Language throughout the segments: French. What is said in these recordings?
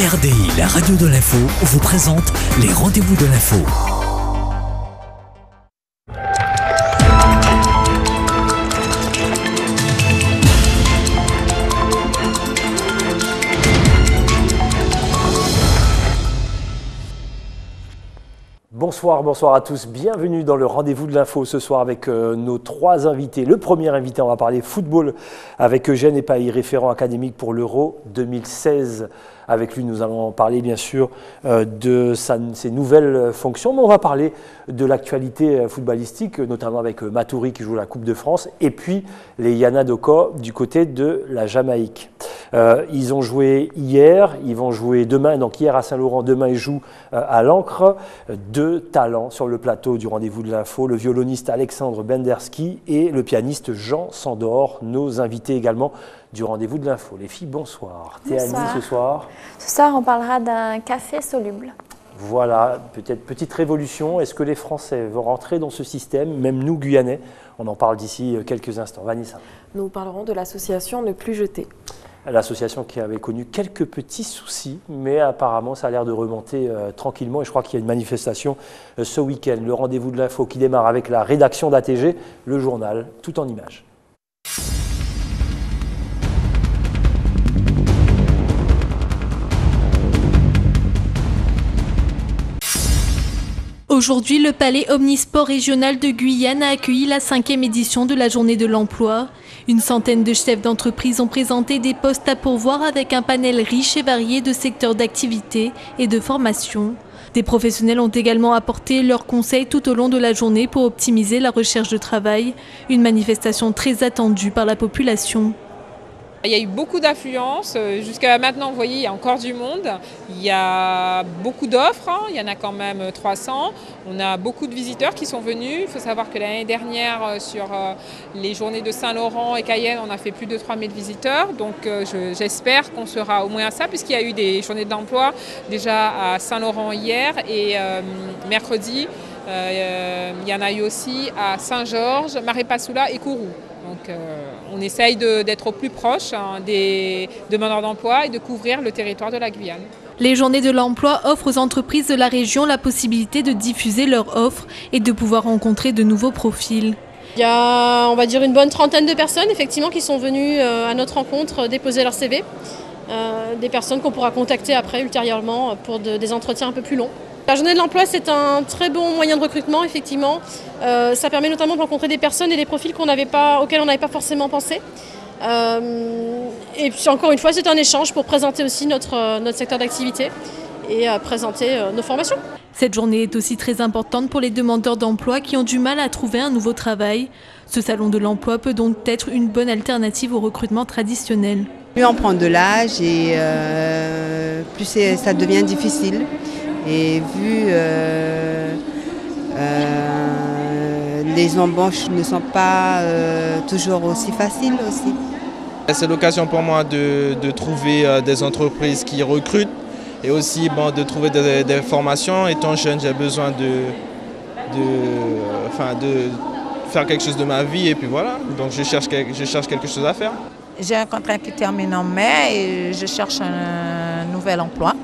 RDI, la radio de l'info, vous présente les rendez-vous de l'info. Bonsoir à tous, bienvenue dans le rendez-vous de l'info ce soir avec nos trois invités. Le premier invité, on va parler football avec Eugène Epaille, référent académique pour l'Euro 2016. Avec lui, nous allons parler bien sûr de ses nouvelles fonctions, mais on va parler de l'actualité footballistique, notamment avec Maturi qui joue la Coupe de France, et puis les Yana Doko du côté de la Jamaïque. Ils ont joué hier, ils vont jouer demain, donc hier à Saint-Laurent, demain ils jouent à l'Ancre. Deux talents sur le plateau du rendez-vous de l'info, le violoniste Alexandre Benderski et le pianiste Jean Sandor, nos invités également du rendez-vous de l'info. Les filles, bonsoir. Théanie, ce soir. Ce soir, on parlera d'un café soluble. Voilà, peut-être petite révolution. Est-ce que les Français vont rentrer dans ce système, même nous, Guyanais? On en parle d'ici quelques instants. Vanessa. Nous parlerons de l'association Ne Plus Jeter. L'association qui avait connu quelques petits soucis, mais apparemment ça a l'air de remonter tranquillement et je crois qu'il y a une manifestation ce week-end. Le rendez-vous de l'info qui démarre avec la rédaction d'ATG, le journal, tout en images. Aujourd'hui, le Palais Omnisport régional de Guyane a accueilli la 5e édition de la Journée de l'Emploi. Une centaine de chefs d'entreprise ont présenté des postes à pourvoir avec un panel riche et varié de secteurs d'activité et de formation. Des professionnels ont également apporté leurs conseils tout au long de la journée pour optimiser la recherche de travail, une manifestation très attendue par la population. Il y a eu beaucoup d'affluence. Jusqu'à maintenant, vous voyez, il y a encore du monde. Il y a beaucoup d'offres, il y en a quand même 300. On a beaucoup de visiteurs qui sont venus. Il faut savoir que l'année dernière, sur les journées de Saint-Laurent et Cayenne, on a fait plus de 3000 visiteurs. Donc j'espère qu'on sera au moins à ça, puisqu'il y a eu des journées d'emploi déjà à Saint-Laurent hier et mercredi. Il y en a eu aussi à Saint-Georges, Marépasoula et Kourou. Donc on essaye d'être au plus proche des demandeurs d'emploi et de couvrir le territoire de la Guyane. Les journées de l'emploi offrent aux entreprises de la région la possibilité de diffuser leurs offres et de pouvoir rencontrer de nouveaux profils. Il y a, on va dire, une bonne trentaine de personnes effectivement qui sont venues à notre rencontre déposer leur CV. Des personnes qu'on pourra contacter après ultérieurement pour des entretiens un peu plus longs. La journée de l'emploi, c'est un très bon moyen de recrutement, effectivement. Ça permet notamment de rencontrer des personnes et des profils auxquels on n'avait pas forcément pensé. Et puis encore une fois, c'est un échange pour présenter aussi notre secteur d'activité et présenter nos formations. Cette journée est aussi très importante pour les demandeurs d'emploi qui ont du mal à trouver un nouveau travail. Ce salon de l'emploi peut donc être une bonne alternative au recrutement traditionnel. Plus on prend de l'âge et plus ça devient difficile. Et vu les embauches ne sont pas toujours aussi faciles aussi. C'est l'occasion pour moi de trouver des entreprises qui recrutent et aussi de trouver des formations. Étant jeune, j'ai besoin de faire quelque chose de ma vie et puis voilà. Donc je cherche quelque chose à faire. J'ai un contrat qui termine en mai et je cherche un nouvel emploi.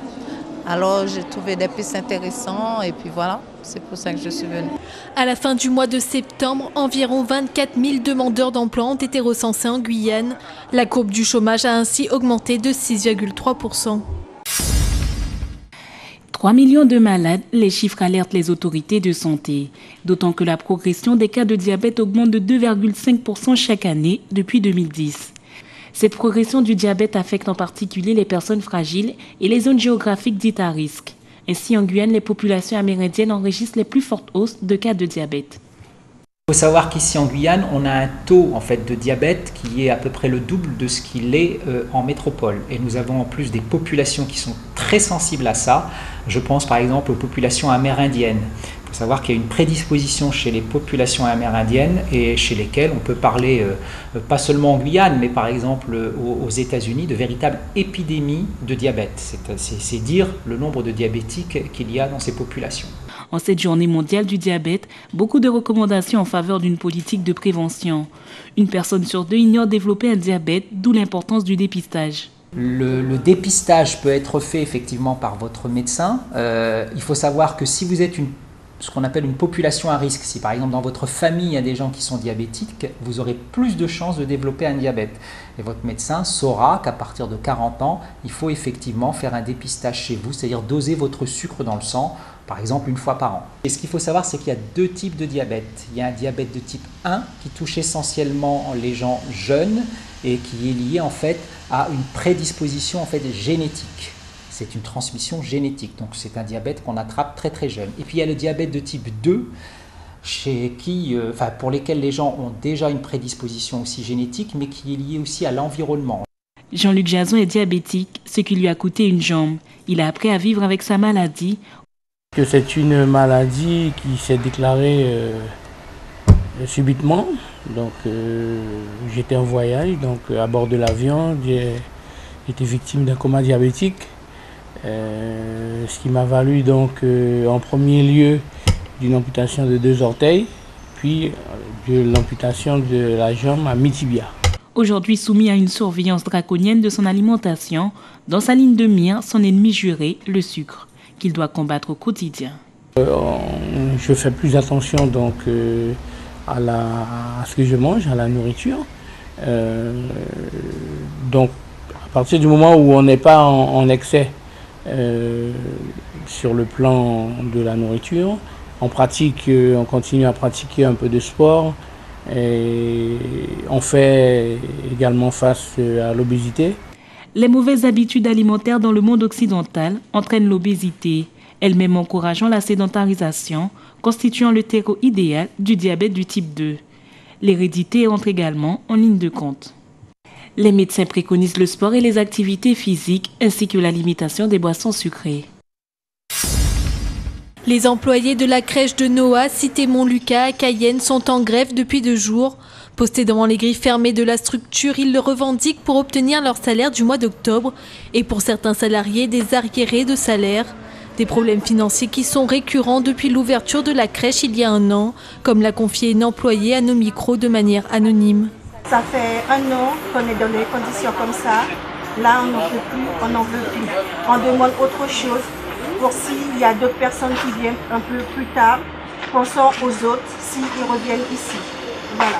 Alors j'ai trouvé des pistes intéressantes et puis voilà, c'est pour ça que je suis venue. À la fin du mois de septembre, environ 24 000 demandeurs d'emploi ont été recensés en Guyane. La courbe du chômage a ainsi augmenté de 6,3%. 3 millions de malades, les chiffres alertent les autorités de santé. D'autant que la progression des cas de diabète augmente de 2,5% chaque année depuis 2010. Cette progression du diabète affecte en particulier les personnes fragiles et les zones géographiques dites à risque. Ainsi, en Guyane, les populations amérindiennes enregistrent les plus fortes hausses de cas de diabète. Il faut savoir qu'ici en Guyane, on a un taux de diabète qui est à peu près le double de ce qu'il est en métropole. Et nous avons en plus des populations qui sont très sensibles à ça. Je pense par exemple aux populations amérindiennes. Il faut savoir qu'il y a une prédisposition chez les populations amérindiennes et chez lesquelles on peut parler, pas seulement en Guyane, mais par exemple aux États-Unis, de véritables épidémies de diabète. C'est dire le nombre de diabétiques qu'il y a dans ces populations. En cette journée mondiale du diabète, beaucoup de recommandations en faveur d'une politique de prévention. Une personne sur deux ignore développer un diabète, d'où l'importance du dépistage. Le dépistage peut être fait effectivement par votre médecin. Il faut savoir que si vous êtes ce qu'on appelle une population à risque, si par exemple dans votre famille il y a des gens qui sont diabétiques, vous aurez plus de chances de développer un diabète. Et votre médecin saura qu'à partir de 40 ans, il faut effectivement faire un dépistage chez vous, c'est-à-dire doser votre sucre dans le sang, par exemple une fois par an. Et ce qu'il faut savoir, c'est qu'il y a deux types de diabète. Il y a un diabète de type 1 qui touche essentiellement les gens jeunes et qui est lié en fait à une prédisposition en fait génétique. C'est une transmission génétique, donc c'est un diabète qu'on attrape très très jeune. Et puis il y a le diabète de type 2, pour lesquels les gens ont déjà une prédisposition aussi génétique, mais qui est liée aussi à l'environnement. Jean-Luc Jason est diabétique, ce qui lui a coûté une jambe. Il a appris à vivre avec sa maladie. C'est une maladie qui s'est déclarée subitement. Donc j'étais en voyage, donc à bord de l'avion, j'ai été victime d'un coma diabétique. Ce qui m'a valu donc en premier lieu d'une amputation de 2 orteils, puis de l'amputation de la jambe à mi-tibia. Aujourd'hui soumis à une surveillance draconienne de son alimentation, dans sa ligne de mire, son ennemi juré, le sucre, qu'il doit combattre au quotidien. Je fais plus attention donc à ce que je mange, à la nourriture. Donc à partir du moment où on n'est pas en excès sur le plan de la nourriture, on continue à pratiquer un peu de sport et on fait également face à l'obésité. Les mauvaises habitudes alimentaires dans le monde occidental entraînent l'obésité, elle-même encourageant la sédentarisation, constituant le terreau idéal du diabète du type 2. L'hérédité entre également en ligne de compte. Les médecins préconisent le sport et les activités physiques ainsi que la limitation des boissons sucrées. Les employés de la crèche de Noah, cité Montlucas à Cayenne, sont en grève depuis 2 jours. Postés devant les grilles fermées de la structure, ils le revendiquent pour obtenir leur salaire du mois d'octobre et pour certains salariés des arriérés de salaire. Des problèmes financiers qui sont récurrents depuis l'ouverture de la crèche il y a 1 an, comme l'a confié une employée à nos micros de manière anonyme. Ça fait 1 an qu'on est dans des conditions comme ça. Là, on n'en peut plus, on n'en veut plus. On demande autre chose pour s'il y a d'autres personnes qui viennent un peu plus tard. Pensons aux autres s'ils reviennent ici. Voilà.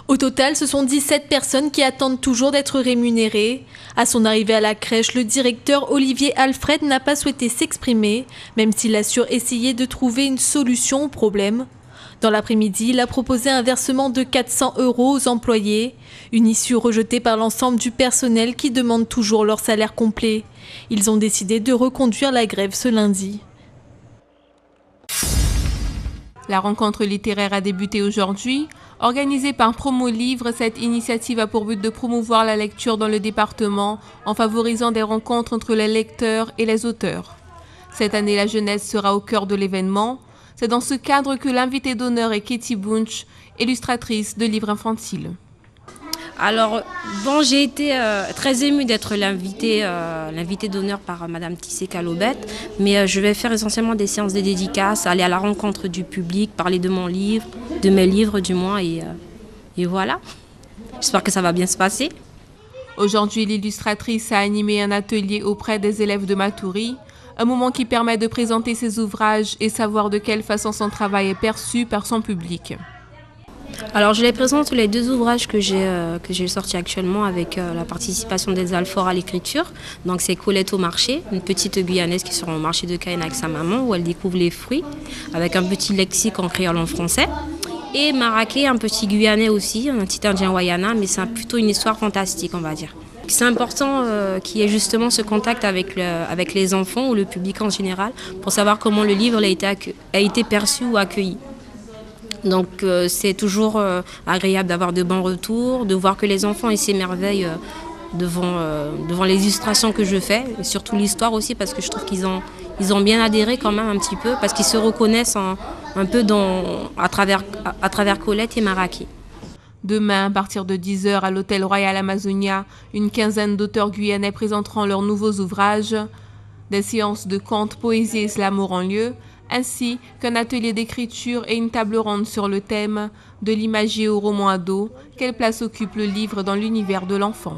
Au total, ce sont 17 personnes qui attendent toujours d'être rémunérées. À son arrivée à la crèche, le directeur Olivier Alfred n'a pas souhaité s'exprimer, même s'il assure essayer de trouver une solution au problème. Dans l'après-midi, il a proposé un versement de 400 € aux employés, une issue rejetée par l'ensemble du personnel qui demande toujours leur salaire complet. Ils ont décidé de reconduire la grève ce lundi. La rencontre littéraire a débuté aujourd'hui. Organisée par Promo Livre, cette initiative a pour but de promouvoir la lecture dans le département en favorisant des rencontres entre les lecteurs et les auteurs. Cette année, la jeunesse sera au cœur de l'événement. C'est dans ce cadre que l'invitée d'honneur est Katie Bunch, illustratrice de livres infantiles. Alors, bon, j'ai été très émue d'être l'invitée d'honneur par Madame Tissé Calobette, mais je vais faire essentiellement des séances de dédicaces, aller à la rencontre du public, parler de mon livre, de mes livres du moins, et voilà. J'espère que ça va bien se passer. Aujourd'hui, l'illustratrice a animé un atelier auprès des élèves de Matoury, un moment qui permet de présenter ses ouvrages et savoir de quelle façon son travail est perçu par son public. Alors je les présente les 2 ouvrages que j'ai sortis actuellement avec la participation des Alfort à l'écriture. Donc c'est Colette au marché, une petite Guyanaise qui sera au marché de Cayenne avec sa maman où elle découvre les fruits avec un petit lexique en créole en français. Et Maraké, un petit Guyanais aussi, un petit Indien Wayana, mais c'est plutôt une histoire fantastique on va dire. C'est important qu'il y ait justement ce contact avec les enfants ou le public en général pour savoir comment le livre a été perçu ou accueilli. Donc c'est toujours agréable d'avoir de bons retours, de voir que les enfants s'émerveillent devant les illustrations que je fais, et surtout l'histoire aussi parce que je trouve qu'ils ont bien adhéré quand même un petit peu, parce qu'ils se reconnaissent un peu à travers Colette et Maraké. Demain, à partir de 10h à l'Hôtel Royal Amazonia, une quinzaine d'auteurs guyanais présenteront leurs nouveaux ouvrages. Des séances de contes, poésie et slam auront lieu, ainsi qu'un atelier d'écriture et une table ronde sur le thème « De l'imagier au roman ado, quelle place occupe le livre dans l'univers de l'enfant ».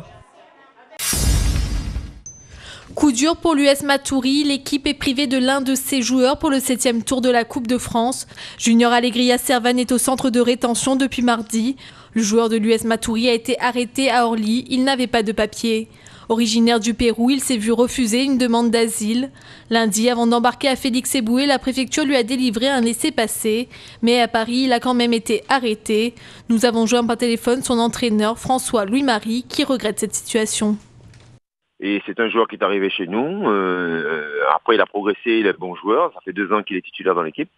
Coup dur pour l'US Matoury, l'équipe est privée de l'un de ses joueurs pour le 7e tour de la Coupe de France. Junior Alegria Servan est au centre de rétention depuis mardi. Le joueur de l'US Matoury a été arrêté à Orly, il n'avait pas de papier. Originaire du Pérou, il s'est vu refuser une demande d'asile. Lundi, avant d'embarquer à Félix Éboué, la préfecture lui a délivré un laissez-passer. Mais à Paris, il a quand même été arrêté. Nous avons joint par téléphone son entraîneur, François Louis-Marie, qui regrette cette situation. Et c'est un joueur qui est arrivé chez nous. Après, il a progressé, il est bon joueur. Ça fait 2 ans qu'il est titulaire dans l'équipe.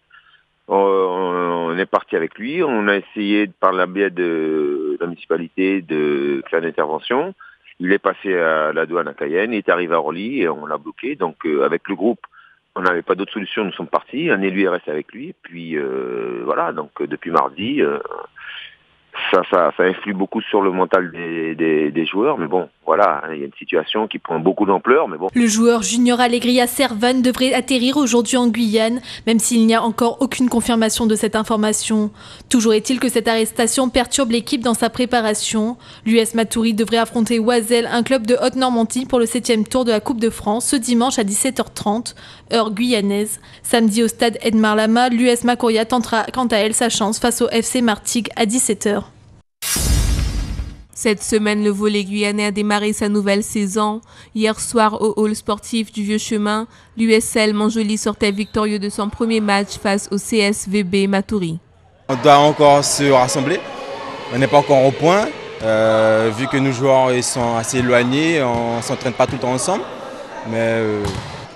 On est parti avec lui. On a essayé, par la biais de la municipalité, de faire une intervention. Il est passé à la douane à Cayenne, il est arrivé à Orly et on l'a bloqué. Donc avec le groupe, on n'avait pas d'autre solution, nous sommes partis. Un élu est resté avec lui. Et puis voilà, donc depuis mardi, ça influe beaucoup sur le mental des joueurs. Mais bon, voilà, il y a une situation qui prend beaucoup d'ampleur. Mais bon. Le joueur Junior Alegria Servan devrait atterrir aujourd'hui en Guyane, même s'il n'y a encore aucune confirmation de cette information. Toujours est-il que cette arrestation perturbe l'équipe dans sa préparation. L'US Matoury devrait affronter Oiselle, un club de Haute-Normandie, pour le 7e tour de la Coupe de France, ce dimanche à 17h30, heure guyanaise. Samedi au stade Edmar Lama, l'US Macoria tentera quant à elle sa chance face au FC Martigues à 17h. Cette semaine, le volley guyanais a démarré sa nouvelle saison. Hier soir, au hall sportif du Vieux Chemin, l'USL Montjoly sortait victorieux de son premier match face au CSVB Matoury. On doit encore se rassembler. On n'est pas encore au point. Vu que nos joueurs ils sont assez éloignés, on ne s'entraîne pas tout le temps ensemble. Mais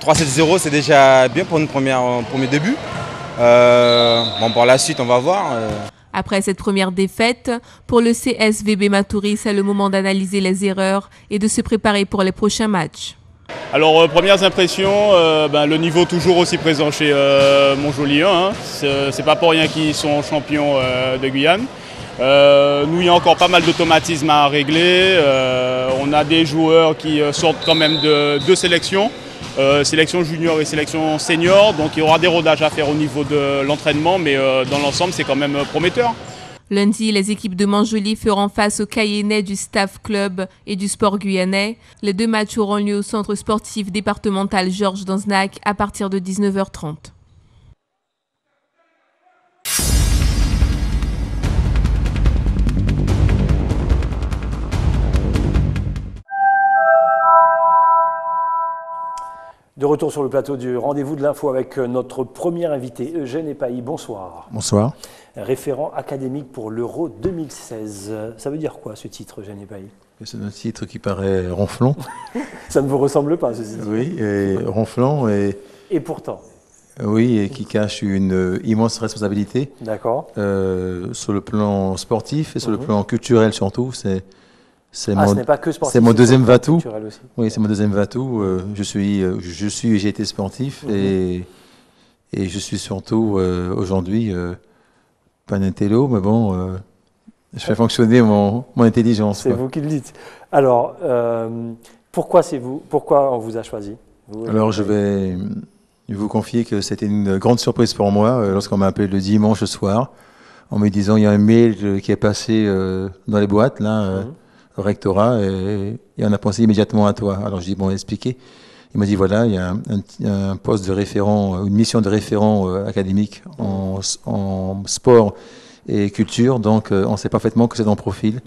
3-7-0, c'est déjà bien pour un premier début. Bon, par la suite, on va voir. Après cette première défaite, pour le CSVB Matoury, c'est le moment d'analyser les erreurs et de se préparer pour les prochains matchs. Alors, premières impressions, le niveau toujours aussi présent chez Montjoly 1. Hein. C'est pas pour rien qu'ils sont champions de Guyane. Nous, il y a encore pas mal d'automatismes à régler. On a des joueurs qui sortent quand même de 2 sélections. Sélection junior et sélection senior, donc il y aura des rodages à faire au niveau de l'entraînement, mais dans l'ensemble c'est quand même prometteur. Lundi, les équipes de Montjoly feront face aux Cayennais du Staff Club et du Sport Guyanais. Les 2 matchs auront lieu au centre sportif départemental Georges Danzenac à partir de 19h30. De retour sur le plateau du rendez-vous de l'info avec notre premier invité, Eugène Epailly. Bonsoir. Bonsoir. Référent académique pour l'Euro 2016. Ça veut dire quoi ce titre, Eugène Epailly? C'est un titre qui paraît ronflant. Ça ne vous ressemble pas, ceci dit. Oui, et ronflant. Et pourtant. Oui, et qui cache une immense responsabilité. D'accord. Sur le plan sportif et sur le plan culturel surtout. Ce n'est pas que sportif. C'est mon deuxième Vatou. Aussi. Oui, c'est mon deuxième Vatou. J'ai été sportif et je suis surtout aujourd'hui pas un intello, mais bon, je fais fonctionner mon intelligence. C'est vous qui le dites. Alors, pourquoi on vous a choisi? Alors, je vais vous confier que c'était une grande surprise pour moi lorsqu'on m'a appelé le dimanche soir en me disant il y a un mail qui est passé dans les boîtes là. Au rectorat et on a pensé immédiatement à toi. Alors je dis bon, expliquez. Il m'a dit voilà, il y a un poste de référent, une mission de référent académique en sport et culture, donc on sait parfaitement que c'est ton profil.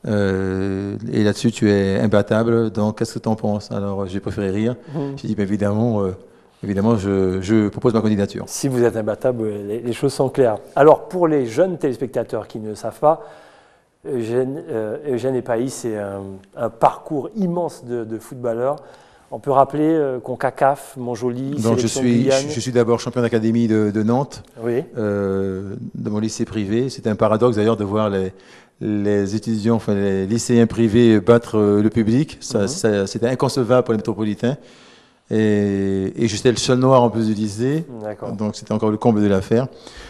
Et là-dessus tu es imbattable, donc qu'est-ce que tu en penses? Alors j'ai préféré rire. J'ai dit évidemment, je propose ma candidature. Si vous êtes imbattable, les choses sont claires. Alors pour les jeunes téléspectateurs qui ne le savent pas, Eugène Epailly, c'est un parcours immense de footballeur. On peut rappeler CONCACAF, Montjoly, donc je Guyane. suis d'abord champion d'académie de Nantes, oui. De mon lycée privé. C'est un paradoxe d'ailleurs de voir les étudiants, enfin les lycéens privés battre le public. C'était inconcevable pour les métropolitains. Et j'étais le seul noir en plus du lycée, donc c'était encore le comble de l'affaire.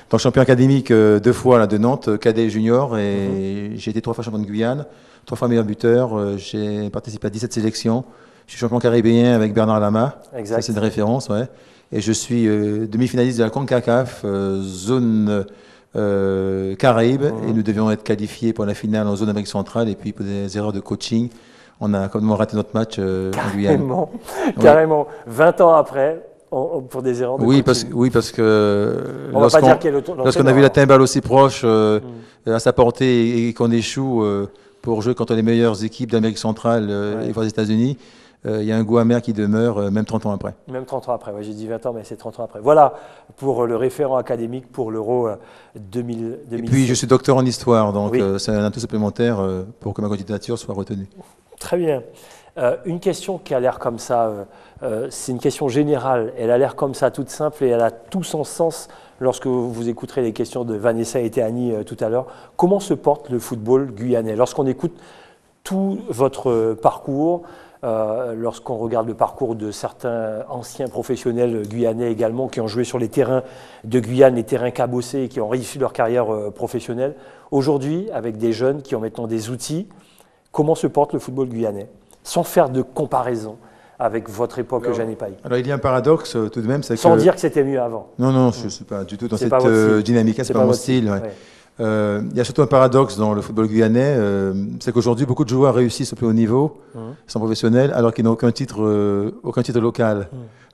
Donc champion académique 2 fois là, de Nantes, cadet et junior, et j'ai été 3 fois champion de Guyane, 3 fois meilleur buteur, j'ai participé à 17 sélections, je suis champion caribéen avec Bernard Lama, ça c'est une référence, ouais. Et je suis demi-finaliste de la CONCACAF, zone Caraïbes, et nous devions être qualifiés pour la finale en zone Amérique centrale, et puis pour des erreurs de coaching, on a complètement raté notre match en Guyane. Carrément. 20 ans après, pour des erreurs de coaching. Oui, parce que lorsqu'on a vu la timbale aussi proche à sa portée et qu'on échoue pour jouer contre les meilleures équipes d'Amérique centrale et aux États-Unis, il y a un goût amer qui demeure même 30 ans après. Même 30 ans après, j'ai dit 20 ans, mais c'est 30 ans après. Voilà pour le référent académique pour l'Euro 2016. Et puis je suis docteur en histoire, donc c'est un atout supplémentaire pour que ma candidature soit retenue. Très bien. Une question qui a l'air comme ça, c'est une question générale, elle a l'air comme ça, toute simple, et elle a tout son sens lorsque vous écouterez les questions de Vanessa et Théani tout à l'heure. Comment se porte le football guyanais? Lorsqu'on écoute tout votre parcours, lorsqu'on regarde le parcours de certains anciens professionnels guyanais également, qui ont joué sur les terrains de Guyane, les terrains cabossés, et qui ont réussi leur carrière professionnelle, aujourd'hui, avec des jeunes qui ont maintenant des outils, comment se porte le football guyanais? Sans faire de comparaison avec votre époque, Jeanne Epaille. Alors il y a un paradoxe tout de même, c'est que... Sans dire que c'était mieux avant. Non, je ne suis pas du tout dans cette dynamique-là, c'est pas mon style. Il y a surtout un paradoxe dans le football guyanais, c'est qu'aujourd'hui beaucoup de joueurs réussissent au plus haut niveau, sont professionnels, alors qu'ils n'ont aucun titre local.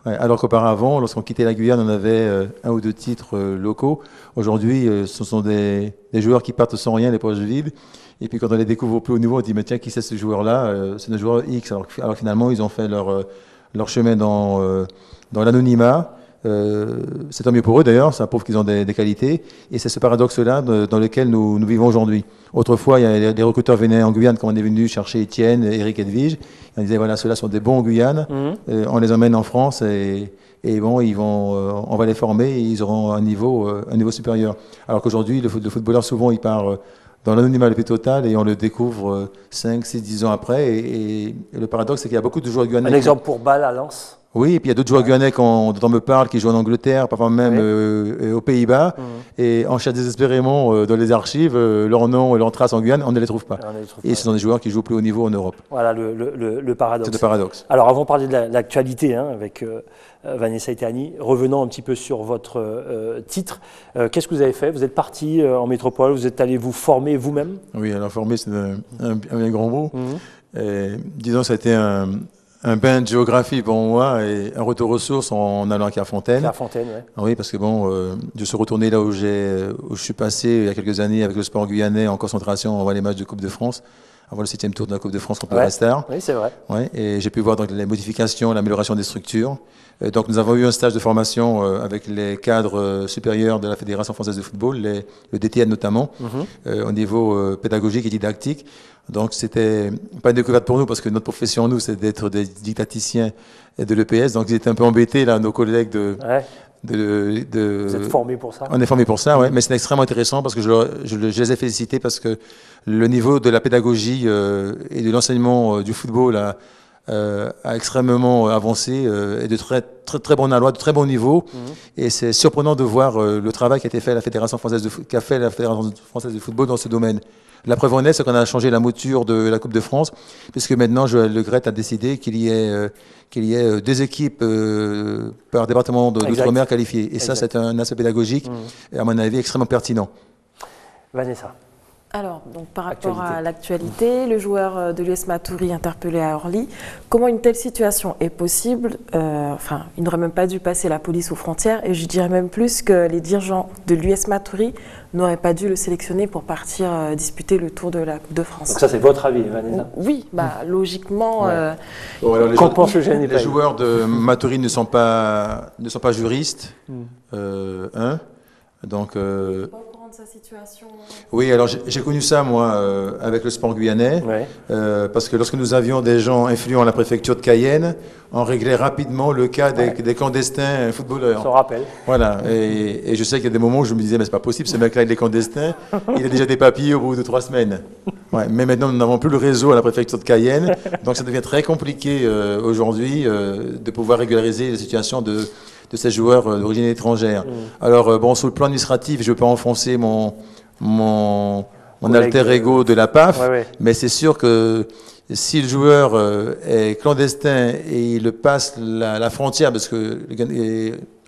Alors qu'auparavant, lorsqu'on quittait la Guyane, on avait un ou deux titres locaux. Aujourd'hui, ce sont des joueurs qui partent sans rien, les poches vides. Et puis quand on les découvre au plus haut niveau, on dit mais tiens, qui c'est ce joueur-là? C'est un joueur X. Alors finalement, ils ont fait leur chemin dans l'anonymat. C'est tant mieux pour eux d'ailleurs, ça prouve qu'ils ont des qualités. Et c'est ce paradoxe-là dans lequel nous vivons aujourd'hui. Autrefois, les recruteurs venaient en Guyane, quand on est venu chercher Étienne, Eric Edwige. On disait voilà, ceux-là sont des bons en Guyane. On les emmène en France et bon, on va les former et ils auront un niveau supérieur. Alors qu'aujourd'hui, le footballeur, souvent, il part dans l'anonymat le plus total et on le découvre 5, 6, 10 ans après. Et le paradoxe, c'est qu'il y a beaucoup de joueurs guyanais. Un exemple pour Bâle à Lens. Oui, et puis il y a d'autres joueurs guyanais dont on me parle, qui jouent en Angleterre, parfois même aux Pays-Bas. Et on cherche désespérément dans les archives leur nom et leur trace en Guyane, on ne les trouve pas. Et ce sont des joueurs qui jouent au plus haut niveau en Europe. Voilà le paradoxe. C'est le paradoxe. Alors avant de parler de l'actualité avec Vanessa et Théani, revenons un petit peu sur votre titre. Qu'est-ce que vous avez fait? Vous êtes parti en métropole, vous êtes allé vous former vous-même? Oui, alors former, c'est un grand mot. Disons, ça a été un bain de géographie pour moi et un retour aux sources en allant à Clairefontaine. Clairefontaine, oui. Oui, parce que bon, je suis retourné là où je suis passé il y a quelques années avec le sport guyanais en concentration, on voit les matchs de Coupe de France, avant le 7e tour de la Coupe de France contre le Restart. Oui, c'est vrai. Ouais, et j'ai pu voir donc les modifications, l'amélioration des structures. Donc nous avons eu un stage de formation avec les cadres supérieurs de la Fédération française de football, le DTN notamment, au niveau pédagogique et didactique. Donc c'était pas une découverte pour nous parce que notre profession, nous, c'est d'être des dictaticiens de l'EPS. Donc ils étaient un peu embêtés, là, nos collègues Vous êtes formés pour ça? On est formés pour ça, oui. Mais c'est extrêmement intéressant parce que je les ai félicités parce que le niveau de la pédagogie et de l'enseignement du football a extrêmement avancé et de très bon aloi, de très bon niveau. Et c'est surprenant de voir le travail qui a été fait à la Fédération française de football dans ce domaine. La preuve en est, c'est qu'on a changé la mouture de la Coupe de France, puisque maintenant Joël Le Gret a décidé qu'il y ait 2 équipes par département d'outre-mer qualifiées. Et ça, c'est un aspect pédagogique, et à mon avis, extrêmement pertinent. Vanessa. Alors, donc, par rapport à l'actualité, le joueur de l'US Maturi interpellé à Orly, comment une telle situation est possible? Il n'aurait même pas dû passer la police aux frontières, et je dirais même plus que les dirigeants de l'US Maturi n'auraient pas dû le sélectionner pour partir disputer le Tour de la Coupe de France. Donc ça, c'est votre avis, Vanessa? Oui, logiquement... Bon, alors les joueurs de Maturi ne sont pas juristes. Donc... sa situation. Oui, alors j'ai connu ça, moi, avec le sport guyanais, parce que lorsque nous avions des gens influents à la préfecture de Cayenne, on réglait rapidement le cas des clandestins footballeurs. Sans rappel. Voilà, et je sais qu'il y a des moments où je me disais, mais c'est pas possible, ce mec-là, il est clandestin, il a déjà des papiers au bout de 3 semaines. Ouais, mais maintenant, nous n'avons plus le réseau à la préfecture de Cayenne, donc ça devient très compliqué aujourd'hui de pouvoir régulariser la situation de ces joueurs d'origine étrangère. Alors, bon, sur le plan administratif, je ne veux pas enfoncer mon alter ego de la PAF, mais c'est sûr que si le joueur est clandestin et il passe la frontière, parce que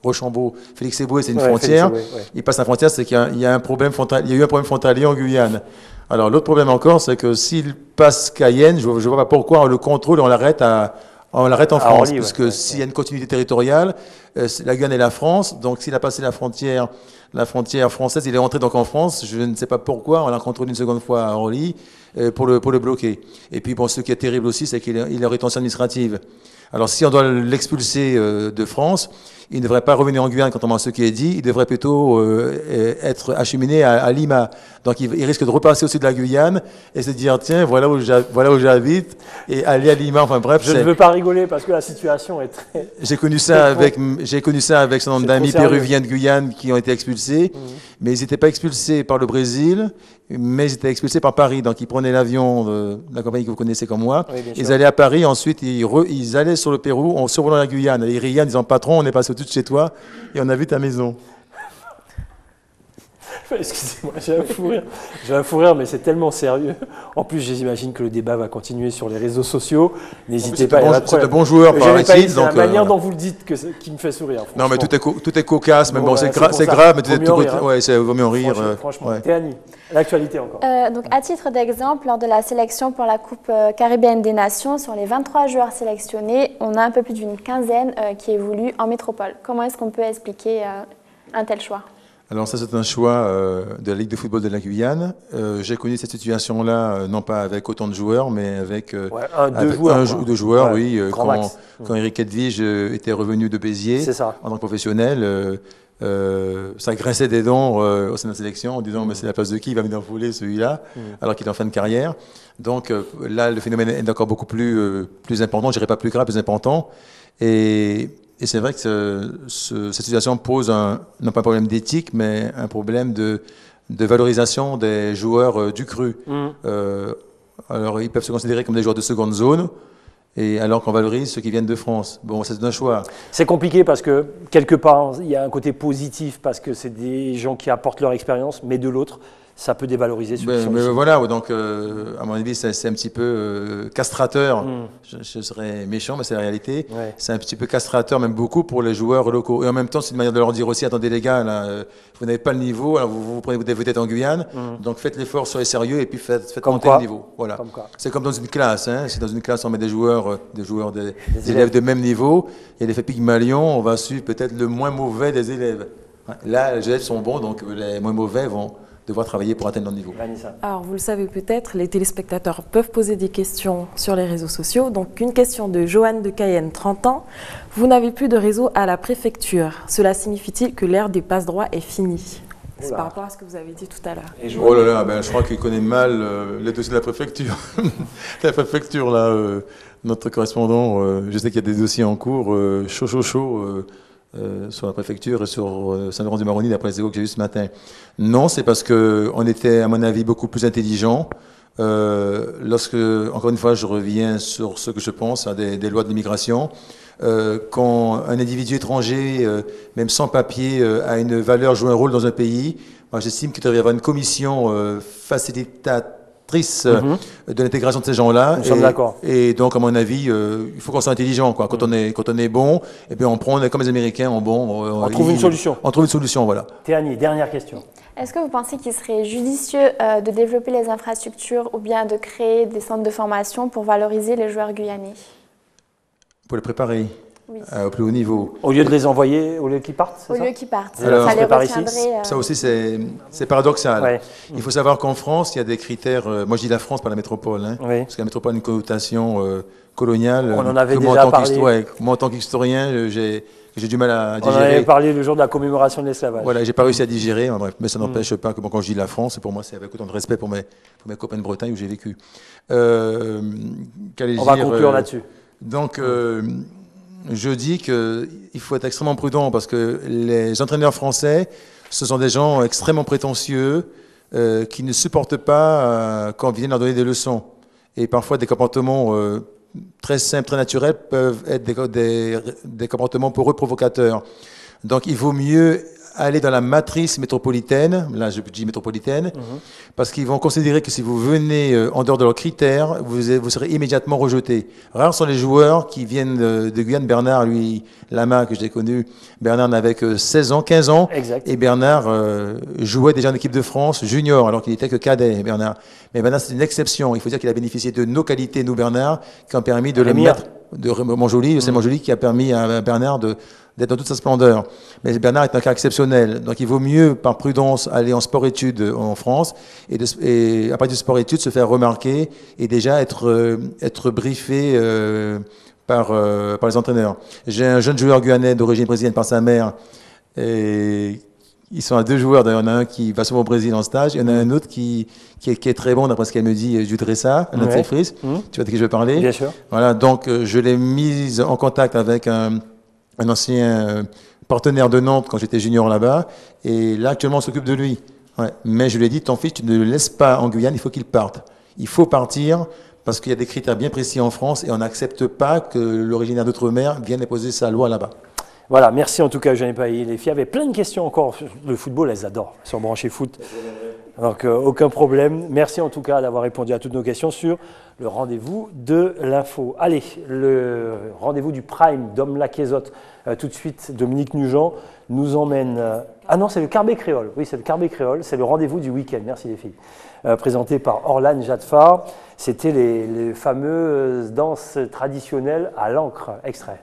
Rochambeau, Félix Eboué, c'est une frontière, il passe la frontière, c'est qu'il y a un problème frontalier, il y a eu un problème frontalier en Guyane. Alors l'autre problème encore, c'est que s'il passe Cayenne, je ne vois pas pourquoi on le contrôle et on l'arrête en France, Orly, puisque s'il y a une continuité territoriale, la Guyane et la France, donc s'il a passé la frontière française, il est rentré donc en France, je ne sais pas pourquoi, on l'a contrôlé une seconde fois à Orly pour le bloquer. Et puis bon, ce qui est terrible aussi, c'est qu'il est en rétention administrative. Alors si on doit l'expulser de France, il ne devrait pas revenir en Guyane, contrairement à ce qui est dit, il devrait plutôt être acheminé à Lima. Donc il risque de repasser au-dessus de la Guyane et se dire, tiens, voilà où j'habite, et aller à Lima, enfin bref. Je ne veux pas rigoler parce que la situation est très... J'ai connu ça avec un nombre d'amis péruviens de Guyane qui ont été expulsés, mais ils n'étaient pas expulsés par le Brésil, mais ils étaient expulsés par Paris. Donc ils prenaient l'avion de la compagnie que vous connaissez comme moi, ils allaient à Paris, ensuite ils allaient sur le Pérou en survolant la Guyane. Et ils riaient en disant, patron, on est passé au-dessus de chez toi et on a vu ta maison. Excusez-moi, j'ai un fou rire, mais c'est tellement sérieux. En plus, j'imagine que le débat va continuer sur les réseaux sociaux. N'hésitez pas. C'est de bons joueurs, paraît-il. C'est la manière dont vous le dites qui me fait sourire. Non, mais tout est cocasse, mais bon, c'est grave, mais il vaut mieux en rire. Franchement. Théanie, l'actualité encore. Donc, à titre d'exemple, lors de la sélection pour la Coupe caribéenne des Nations, sur les 23 joueurs sélectionnés, on a un peu plus d'une quinzaine qui évoluent en métropole. Comment est-ce qu'on peut expliquer un tel choix ? Alors ça, c'est un choix de la Ligue de football de la Guyane. J'ai connu cette situation-là, non pas avec autant de joueurs, mais avec deux joueurs, oui. Quand Eric Edwige était revenu de Béziers en tant que professionnel, ça grinçait des dents au sein de la sélection en disant mais c'est la place de qui il va venir voler celui-là, alors qu'il est en fin de carrière. Donc là, le phénomène est encore beaucoup plus important, je dirais pas plus grave, plus important. Et c'est vrai que cette situation pose non pas un problème d'éthique, mais un problème de valorisation des joueurs du cru. Alors, ils peuvent se considérer comme des joueurs de seconde zone, et alors qu'on valorise ceux qui viennent de France. Bon, c'est un choix. C'est compliqué parce que, quelque part, il y a un côté positif, parce que c'est des gens qui apportent leur expérience, mais de l'autre, ça peut dévaloriser ceux qui sont ici. Voilà, donc à mon avis, c'est un petit peu castrateur. Je serais méchant, mais c'est la réalité. C'est un petit peu castrateur, même beaucoup, pour les joueurs locaux. Et en même temps, c'est une manière de leur dire aussi, attendez les gars, là, vous n'avez pas le niveau, alors vous prenez vos têtes en Guyane, donc faites l'effort, soyez sérieux, et puis faites monter le niveau. Voilà. C'est comme dans une classe. Hein. Si dans une classe, on met des élèves de même niveau, et l'effet Pygmalion, on va suivre peut-être le moins mauvais des élèves. Là, les élèves sont bons, donc les moins mauvais vont devoir travailler pour atteindre leur niveau. Alors, vous le savez peut-être, les téléspectateurs peuvent poser des questions sur les réseaux sociaux. Donc, une question de Joanne de Cayenne, 30 ans. Vous n'avez plus de réseau à la préfecture. Cela signifie-t-il que l'ère des passe-droits est finie ? C'est par rapport à ce que vous avez dit tout à l'heure. Oh là là, je crois qu'il connaît mal les dossiers de la préfecture. La préfecture, là, notre correspondant, je sais qu'il y a des dossiers en cours, chaud. Sur la préfecture et sur Saint-Laurent-du-Maroni, d'après les échos que j'ai eu ce matin. Non, c'est parce qu'on était, à mon avis, beaucoup plus intelligents. Lorsque, encore une fois, je reviens sur ce que je pense à des lois de l'immigration, quand un individu étranger, même sans papier, a une valeur, joue un rôle dans un pays, moi j'estime qu'il devrait y avoir une commission facilitatrice de l'intégration de ces gens-là. Nous sommes d'accord. Et donc, à mon avis, il faut qu'on soit intelligent, quoi. Quand on est bon, et bien on prend, comme les Américains, on trouve une solution. On trouve une solution, voilà. Théanie, dernière question. Est-ce que vous pensez qu'il serait judicieux de développer les infrastructures ou bien de créer des centres de formation pour valoriser les joueurs guyanais ? Pour les préparer au plus haut niveau. Au lieu de les envoyer, au lieu qu'ils partent, Au lieu qu'ils partent. Alors, ça les retiendrait. Ça aussi, c'est paradoxal. Il faut savoir qu'en France, il y a des critères. Moi, je dis la France, pas la métropole. Hein, parce que la métropole a une connotation coloniale. On en avait déjà parlé. Moi, en tant qu'historien, j'ai du mal à digérer. On en avait parlé le jour de la commémoration de l'esclavage. Voilà, j'ai pas réussi à digérer. Bref, mais ça n'empêche pas que quand je dis la France, pour moi, c'est avec autant de respect pour mes copains de Bretagne où j'ai vécu. On va conclure là-dessus. Donc, je dis qu'il faut être extrêmement prudent parce que les entraîneurs français, ce sont des gens extrêmement prétentieux qui ne supportent pas quand on vient leur donner des leçons. Et parfois, des comportements très simples, très naturels peuvent être des comportements pour eux provocateurs. Donc, il vaut mieux aller dans la matrice métropolitaine, là je dis métropolitaine, parce qu'ils vont considérer que si vous venez en dehors de leurs critères, vous serez immédiatement rejeté. Rares sont les joueurs qui viennent de Guyane. Bernard, lui, Lama, que j'ai connu, Bernard n'avait que 16 ans, 15 ans, exact. Et Bernard jouait déjà en équipe de France junior, alors qu'il n'était que cadet, Bernard. Mais Bernard, c'est une exception. Il faut dire qu'il a bénéficié de nos qualités, nous, Bernard, qui ont permis de le mettre, de Montjoly, c'est Montjoly qui a permis à Bernard d'être dans toute sa splendeur. Mais Bernard est un cas exceptionnel. Donc il vaut mieux, par prudence, aller en sport-études en France et à partir du sport-études se faire remarquer et déjà être briefé par les entraîneurs. J'ai un jeune joueur guyanais d'origine brésilienne par sa mère. Et ils sont à 2 joueurs. D'ailleurs, il y en a un qui va souvent au Brésil en stage. Il y en a un autre qui est très bon, d'après ce qu'elle me dit, Jude Ressa, un de ses fils. Tu vois de qui je veux parler? Bien sûr. Voilà, donc je l'ai mise en contact avec un ancien partenaire de Nantes quand j'étais junior là-bas. Et là, actuellement, on s'occupe de lui. Ouais. Mais je lui ai dit, ton fils, tu ne le laisses pas en Guyane, il faut qu'il parte. Il faut partir parce qu'il y a des critères bien précis en France et on n'accepte pas que l'originaire d'outre-mer vienne déposer sa loi là-bas. Voilà, merci en tout cas, Eugène Pailly. Les filles avaient plein de questions encore. Le football, elles adorent, sur Branché Foot. Donc, aucun problème. Merci en tout cas d'avoir répondu à toutes nos questions sur le rendez-vous de l'info. Allez, le rendez-vous du Prime d'Homme Laquezotte. Tout de suite, Dominique Nugent nous emmène... Ah non, c'est le Carbet Créole. Oui, c'est le Carbet Créole. C'est le rendez-vous du week-end. Merci les filles. Présenté par Orlane Jadfar. C'était les fameuses danses traditionnelles à l'encre. Extrait.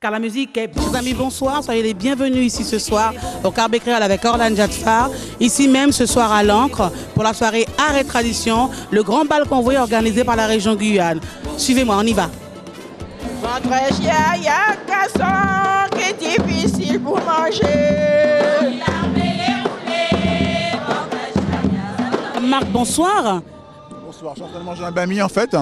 Car la musique est... Mes amis, bonsoir, soyez les bienvenus ici ce soir au Carbet Créole avec Orlane Jadfar, ici même ce soir à l'Ancre pour la soirée Art et Tradition, le grand bal convoi organisé par la région Guyane. Suivez-moi, on y va. Votre chien, il y a un casson qui est difficile pour manger. Marc, bonsoir. Bonsoir, je suis en train de manger un bami en fait.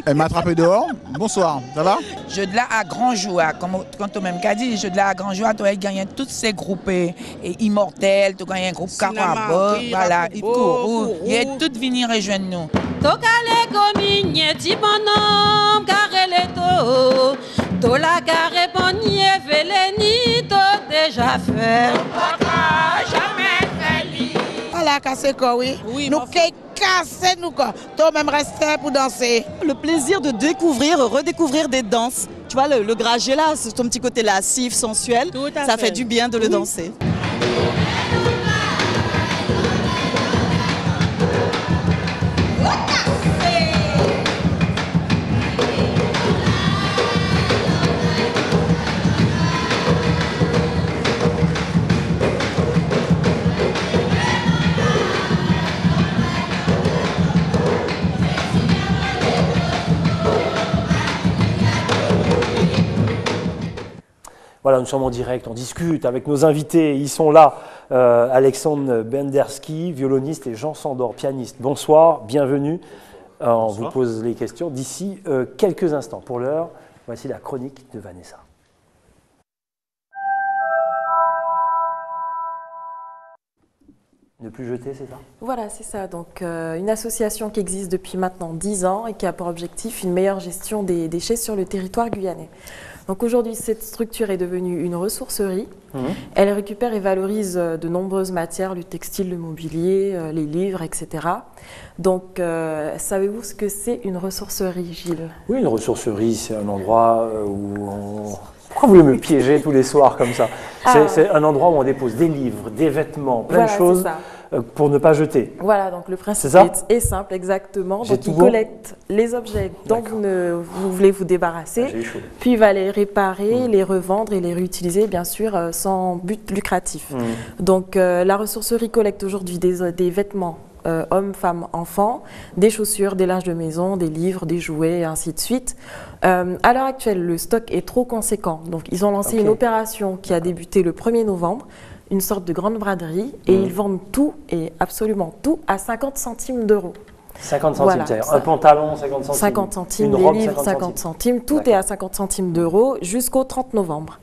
Elle m'a attrapé dehors. Bonsoir, ça va? Je de là à grand joie, comme on même qu'a dit, je de là à grand joie, tu as gagné tous ces groupes et immortels, tu as gagné un groupe Carabo, voilà, Kourou, il est tout venir rejoindre nous. Tokale gominye ti bonhomme careleto, to la carre bonnier veleni to déjà fait. Jamais fait. Voilà, cassé quoi, oui. Nous casser nous quoi. Toi même rester pour danser. Le plaisir de découvrir, redécouvrir des danses. Tu vois, le gragé là, c'est ton petit côté lascif, sensuel. Ça fait du bien de le danser. Voilà, nous sommes en direct, on discute avec nos invités. Ils sont là, Alexandre Benderski, violoniste, et Jean Sandor, pianiste. Bonsoir, bienvenue. On vous pose les questions d'ici quelques instants. Pour l'heure, voici la chronique de Vanessa. Ne plus jeter, c'est ça? Voilà, c'est ça. Donc, une association qui existe depuis maintenant 10 ans et qui a pour objectif une meilleure gestion des déchets sur le territoire guyanais. Donc aujourd'hui, cette structure est devenue une ressourcerie. Elle récupère et valorise de nombreuses matières, le textile, le mobilier, les livres, etc. Donc, savez-vous ce que c'est une ressourcerie, Gilles? Oui, une ressourcerie, c'est un endroit où on... Pourquoi vous voulez me piéger tous les soirs comme ça? C'est un endroit où on dépose des livres, des vêtements, plein de choses pour ne pas jeter. Voilà, donc le principe est simple, exactement. Donc il collecte les objets dont vous voulez vous débarrasser, puis il va les réparer, les revendre et les réutiliser, bien sûr, sans but lucratif. Donc la ressourcerie collecte aujourd'hui des vêtements hommes, femmes, enfants, des chaussures, des linges de maison, des livres, des jouets, et ainsi de suite. À l'heure actuelle, le stock est trop conséquent. Donc, ils ont lancé une opération qui a débuté le 1er novembre, une sorte de grande braderie, et ils vendent tout, et absolument tout, à 50 centimes d'euros. 50 centimes, Voilà, c'est-à-dire un pantalon, 50 centimes. 50 centimes, une des robe, livres, 50 centimes. Tout est à 50 centimes d'euros jusqu'au 30 novembre.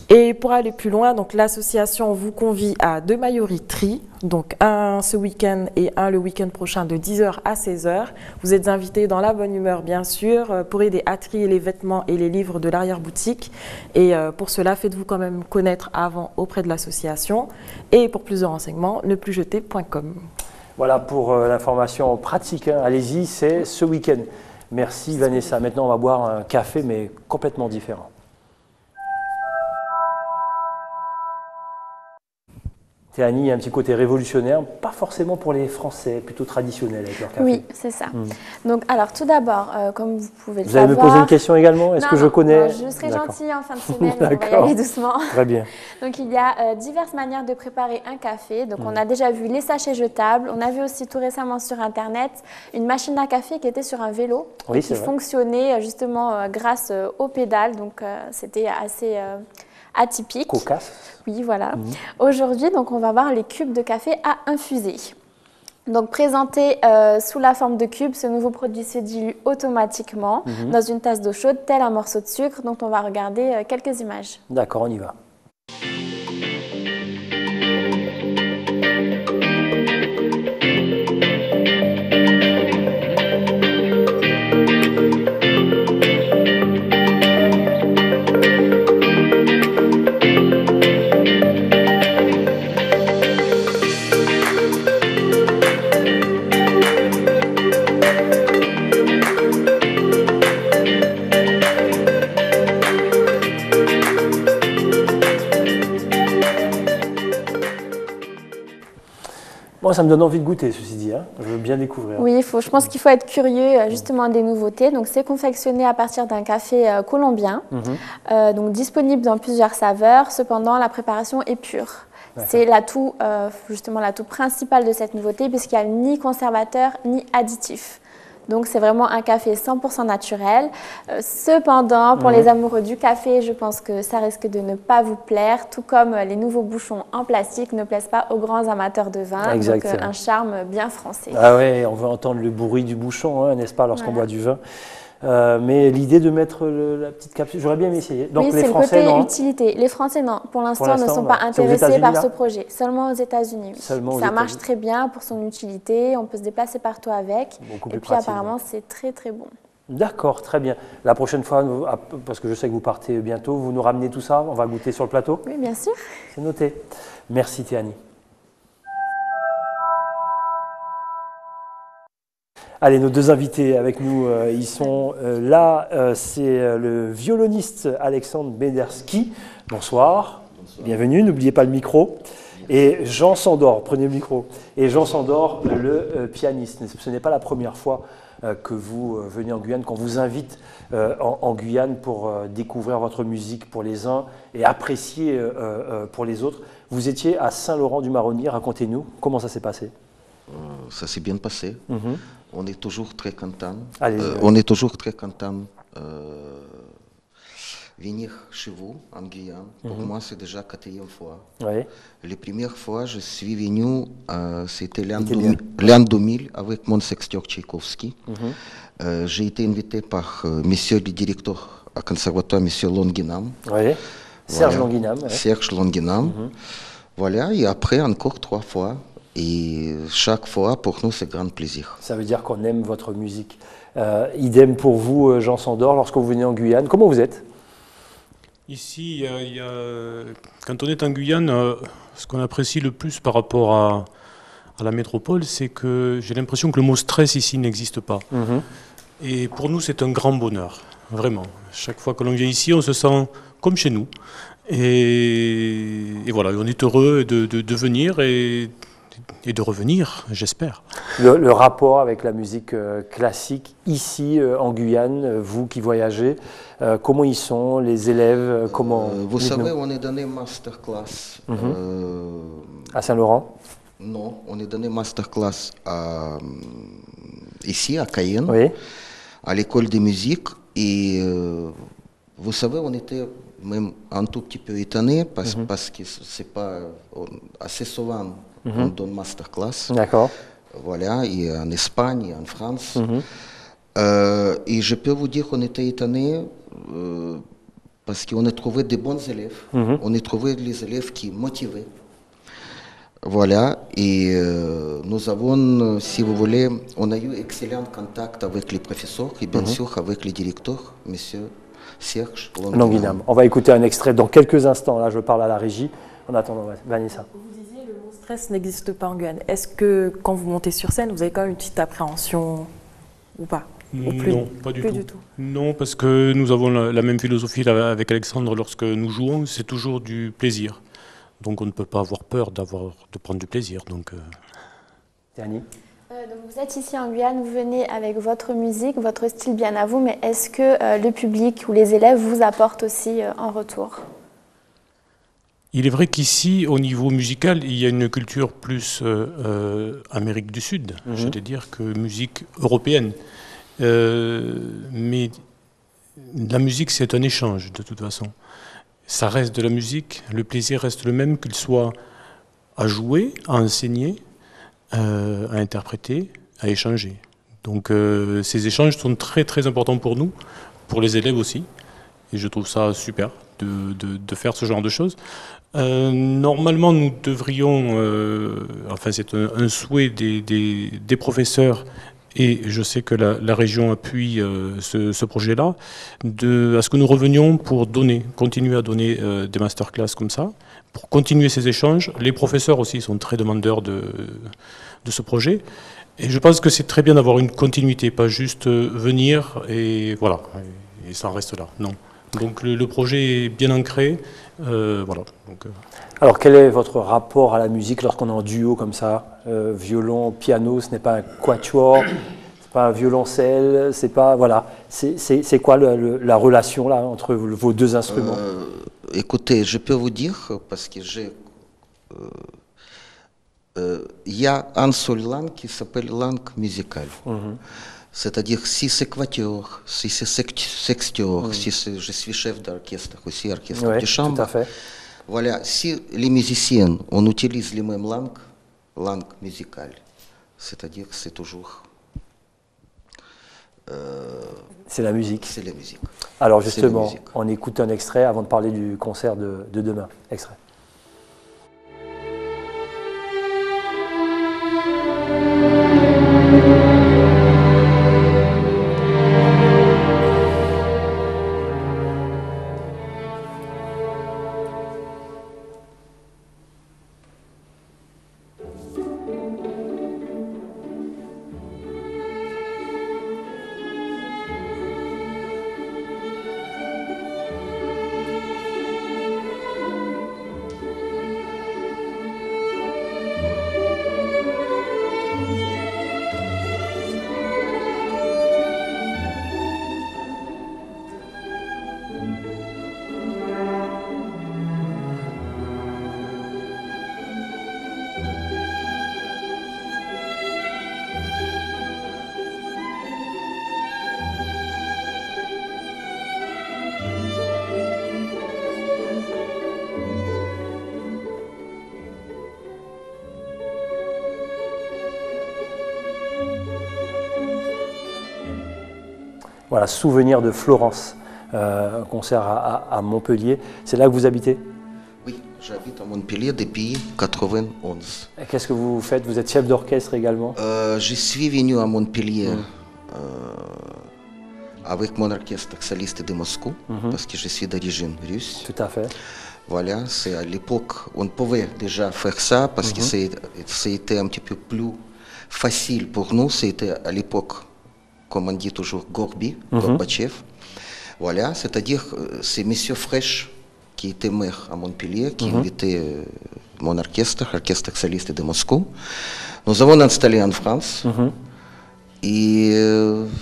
Et pour aller plus loin, donc l'association vous convie à 2 mailloteries, donc un ce week-end et un le week-end prochain de 10h à 16h. Vous êtes invités dans la bonne humeur, bien sûr, pour aider à trier les vêtements et les livres de l'arrière-boutique. Et pour cela, faites-vous quand même connaître avant auprès de l'association. Et pour plus de renseignements, neplusjeter.com. Voilà pour l'information pratique. Hein. Allez-y, c'est ce week-end. Merci Vanessa. Maintenant, on va boire un café, mais complètement différent. Théanie, il y a un petit côté révolutionnaire, pas forcément pour les Français, plutôt traditionnel avec leur café. Oui, c'est ça. Donc, alors, tout d'abord, comme vous pouvez le savoir… Vous allez me poser une question également? Est-ce que je connais? Non, je serai gentille en fin de semaine, on va y aller doucement. Très bien. Donc, il y a diverses manières de préparer un café. Donc, on a déjà vu les sachets jetables. On a vu aussi tout récemment sur Internet une machine à café qui était sur un vélo et qui fonctionnait justement grâce aux pédales. Donc, c'était assez… atypique. Cocasse. Oui, voilà. Aujourd'hui, donc, on va voir les cubes de café à infuser. Donc, présenté sous la forme de cubes, ce nouveau produit se dilue automatiquement dans une tasse d'eau chaude, tel un morceau de sucre, dont on va regarder quelques images. D'accord, on y va. Moi, ça me donne envie de goûter, ceci dit. Hein. Je veux bien découvrir. Oui, je pense qu'il faut être curieux justement des nouveautés. Donc, c'est confectionné à partir d'un café colombien, donc disponible dans plusieurs saveurs. Cependant, la préparation est pure. C'est l'atout, justement l'atout principal de cette nouveauté, puisqu'il n'y a ni conservateur ni additif. Donc, c'est vraiment un café 100% naturel. Cependant, pour les amoureux du café, je pense que ça risque de ne pas vous plaire, tout comme les nouveaux bouchons en plastique ne plaisent pas aux grands amateurs de vin. Exact, donc, un charme bien français. Ah ouais, on veut entendre le bruit du bouchon, hein, n'est-ce pas, lorsqu'on boit du vin. Mais l'idée de mettre la petite capsule, j'aurais bien essayé. Donc, oui, les Français, le côté non. utilité. Les Français, non. Pour l'instant, ne sont pas intéressés par ce projet. Seulement aux États-Unis. Oui. Ça marche très bien pour son utilité. On peut se déplacer partout avec. Et puis, apparemment, c'est très, très bon. D'accord, très bien. La prochaine fois, parce que je sais que vous partez bientôt, vous nous ramenez tout ça. On va goûter sur le plateau. Oui, bien sûr. C'est noté. Merci, Théanie. Allez, nos deux invités avec nous, ils sont là. C'est le violoniste Alexandre Bederski. Bonsoir. Bienvenue, n'oubliez pas le micro. Et Jean Sandor, prenez le micro. Et Jean Sandor, le pianiste. Ce n'est pas la première fois que vous venez en Guyane, qu'on vous invite en Guyane pour découvrir votre musique pour les uns et apprécier pour les autres. Vous étiez à Saint-Laurent-du-Maroni, racontez-nous, comment ça s'est passé? Ça s'est bien passé. On est toujours très content. On est toujours très content venir chez vous en Guyane. Pour moi, c'est déjà la 4e fois. La première fois, je suis venu, c'était l'an 2000 avec mon sexteur Tchaïkovski. J'ai été invité par monsieur le directeur à conservatoire, monsieur Longuinam. Serge Longuinam. Serge Longuinam. Voilà, et après encore 3 fois. Et chaque fois, pour nous, c'est grand plaisir. Ça veut dire qu'on aime votre musique. Idem pour vous, Jean Sandor, lorsque vous venez en Guyane. Comment vous êtes? Ici, quand on est en Guyane, ce qu'on apprécie le plus par rapport à la métropole, c'est que j'ai l'impression que le mot stress ici n'existe pas. Et pour nous, c'est un grand bonheur, vraiment. Chaque fois que l'on vient ici, on se sent comme chez nous. Et voilà, on est heureux de venir et de revenir, j'espère. Le rapport avec la musique classique ici en Guyane, vous qui voyagez, comment ils sont, les élèves, comment... Vous savez, on est donné masterclass à Saint-Laurent? Non, on est donné masterclass ici à Cayenne, à l'école de musique. Et vous savez, on était même un tout petit peu étonnés parce que c'est pas assez souvent. On donne masterclass. D'accord. Voilà, et en Espagne, et en France. Et je peux vous dire qu'on était étonnés parce qu'on a trouvé des bons élèves. On a trouvé les élèves qui motivaient. Voilà, et nous avons, si vous voulez, on a eu excellent contact avec les professeurs et bien sûr avec les directeurs, monsieur Serge Longuinam. On va écouter un extrait dans quelques instants. Là, je parle à la régie. En attendant, Vanessa. Vous disiez le mot stress n'existe pas en Guyane. Est-ce que quand vous montez sur scène, vous avez quand même une petite appréhension ou pas? Non, pas du tout. Non, parce que nous avons la même philosophie avec Alexandre lorsque nous jouons, c'est toujours du plaisir. Donc on ne peut pas avoir peur de prendre du plaisir. Donc, Annie donc vous êtes ici en Guyane, vous venez avec votre musique, votre style bien à vous, mais est-ce que le public ou les élèves vous apportent aussi en retour? Il est vrai qu'ici, au niveau musical, il y a une culture plus Amérique du Sud, j'allais dire, que musique européenne. Mais la musique, c'est un échange, de toute façon. Ça reste de la musique, le plaisir reste le même, qu'il soit à jouer, à enseigner, à interpréter, à échanger. Donc ces échanges sont très très importants pour nous, pour les élèves aussi, et je trouve ça super de faire ce genre de choses. Normalement, nous devrions, enfin c'est un souhait des professeurs, et je sais que la région appuie ce projet-là, à ce que nous revenions pour continuer à donner des masterclass comme ça, pour continuer ces échanges. Les professeurs aussi sont très demandeurs de ce projet. Et je pense que c'est très bien d'avoir une continuité, pas juste venir et voilà, et ça reste là. Non. Donc le projet est bien ancré. Voilà. Donc, Alors quel est votre rapport à la musique lorsqu'on est en duo comme ça, violon, piano, ce n'est pas un quatuor, c'est pas un violoncelle, c'est pas voilà, c'est quoi la relation là entre vos deux instruments? Écoutez, je peux vous dire parce que il y a une seule langue qui s'appelle langue musicale. C'est-à-dire si c'est quatuor, si c'est sextuor, si je suis chef d'orchestre aussi, orchestre de chambre. Tout à fait. Voilà, si les musiciens, on utilise les mêmes langues musicales, c'est-à-dire que c'est toujours... c'est la musique. C'est la musique. Alors justement, on écoute un extrait avant de parler du concert de demain. Extrait. Voilà, souvenir de Florence, un concert à Montpellier. C'est là que vous habitez? Oui, j'habite à Montpellier depuis 1991. Qu'est-ce que vous faites? Vous êtes chef d'orchestre également? Je suis venu à Montpellier avec mon orchestre soliste de Moscou, parce que je suis d'origine russe. Tout à fait. Voilà, c'est à l'époque, on pouvait déjà faire ça, parce que c'était un petit peu plus facile pour nous. C'était à l'époque, comme on dit toujours, Gorbatchev. Voilà, c'est-à-dire c'est M. Fresh, qui était maire à Montpellier, qui invitait mon orchestre soliste de Moscou. Nous avons installé en France. Et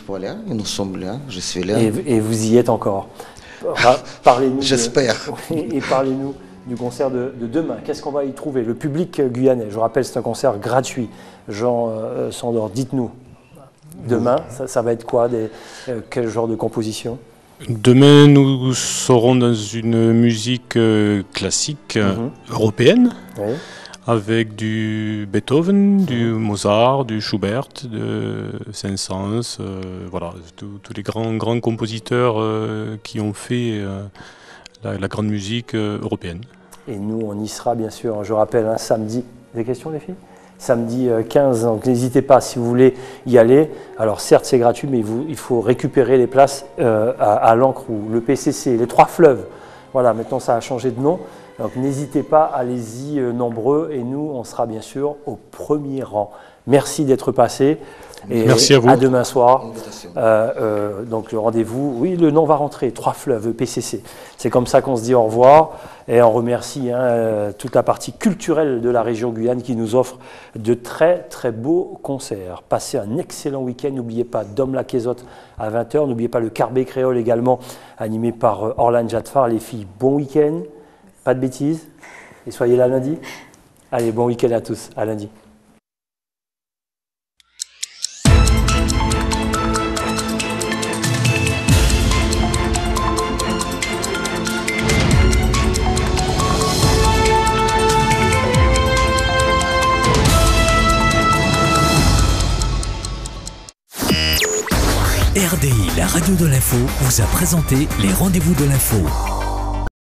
voilà, et nous sommes là, je suis là. Et vous y êtes encore. Parlez-nous. J'espère. Et parlez-nous du concert de demain. Qu'est-ce qu'on va y trouver? Le public guyanais, je rappelle, c'est un concert gratuit. Jean Sandor, dites-nous. Demain, ça va être quoi? Quel genre de composition? Demain, nous serons dans une musique classique européenne, avec du Beethoven, du Mozart, du Schubert, de Saint-Saëns, voilà, tous les grands compositeurs qui ont fait la grande musique européenne. Et nous, on y sera bien sûr, je rappelle, un samedi. Des questions les filles ? Samedi 15, donc n'hésitez pas si vous voulez y aller. Alors certes c'est gratuit, mais il faut récupérer les places à l'Ancre ou le PCC, les Trois Fleuves. Voilà, maintenant ça a changé de nom. Donc n'hésitez pas, allez-y nombreux et nous on sera bien sûr au premier rang. Merci d'être passé. Et merci à vous. À demain soir. Donc le rendez-vous, oui, le nom va rentrer, Trois Fleuves, PCC. C'est comme ça qu'on se dit au revoir et on remercie toute la partie culturelle de la région Guyane qui nous offre de très très beaux concerts. Passez un excellent week-end. N'oubliez pas Dom la Quézotte à 20h. N'oubliez pas le Carbet Créole également animé par Orlan Jadfar. Les filles, bon week-end, pas de bêtises et soyez là lundi. Allez, bon week-end à tous, à lundi. RDI, la radio de l'info, vous a présenté les rendez-vous de l'info.